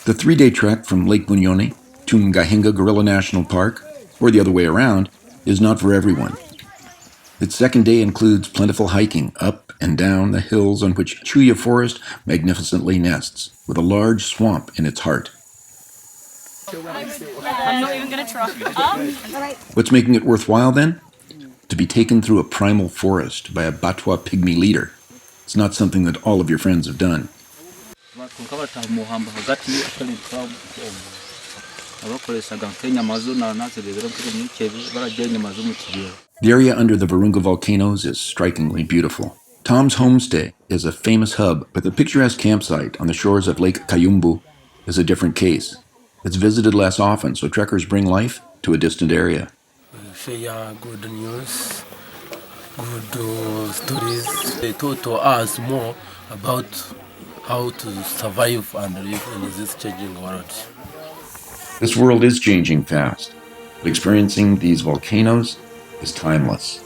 The 3-day trek from Lake Bunyoni to Ngahinga Gorilla National Park, or the other way around, is not for everyone. Its second day includes plentiful hiking up and down the hills on which Chuya Forest magnificently nests, with a large swamp in its heart. I'm not even going to try. What's making it worthwhile, then? To be taken through a primal forest by a Batwa pygmy leader. It's not something that all of your friends have done. The area under the Virunga volcanoes is strikingly beautiful. Tom's homestay is a famous hub, but the picturesque campsite on the shores of Lake Kayumbu is a different case. It's visited less often, so trekkers bring life to a distant area. We share good news, good stories. They taught to us more about how to survive and live in this changing world. This world is changing fast, but experiencing these volcanoes is timeless.